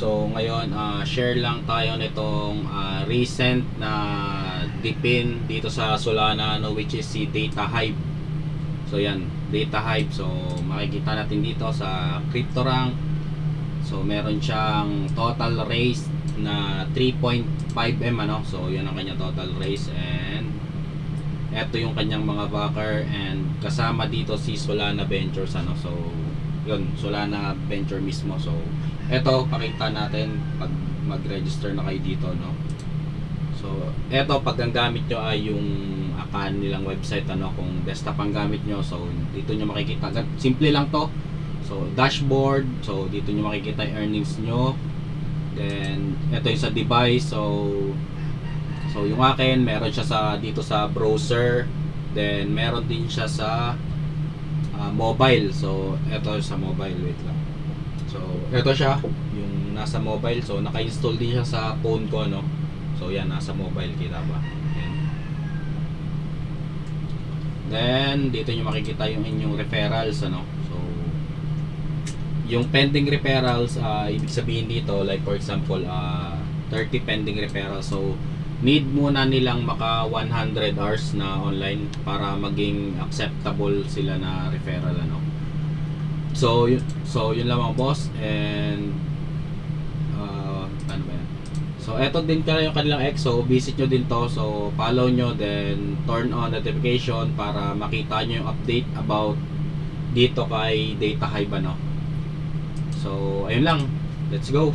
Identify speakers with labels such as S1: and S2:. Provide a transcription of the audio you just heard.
S1: So ngayon, share lang tayo nitong recent na dipin dito sa Solana, no, which is si Data Hive. So yan, Data Hive. So makikita natin dito sa CryptoRank. So meron siyang total raise na 3.5M, ano. So yan ang kanyang total raise, and eto yung kanyang mga backer, and kasama dito si Solana Ventures, ano. So yun, Solana Venture mismo. So eto, pakita natin pag mag-register na kayo dito, no. So eto, pag ang gamit nyo ay yung account nilang website, ano, kung desktop ang gamit nyo, so dito nyo makikita, simple lang to. So dashboard, so dito nyo makikita yung earnings nyo. Then eto yung sa device. So yung akin, meron siya sa dito sa browser, then meron din siya sa mobile. So eto sa mobile, wait lang. So eto siya, yung nasa mobile. So naka-install din siya sa phone ko, no. So yan, nasa mobile, kita ba? Ayan. Then dito nyo makikita yung inyong referrals, ano. So yung pending referrals, ibig sabihin dito, like for example, 30 pending referrals. So need muna nilang maka 100 hours na online para maging acceptable sila na referral, ano. So yun lang mga boss, and ano ba yan? So eto din pala yung kanilang X. So visit nyo din to, so follow nyo, then turn on notification para makita nyo yung update about dito kay Data Hive, ano. So ayun lang, let's go.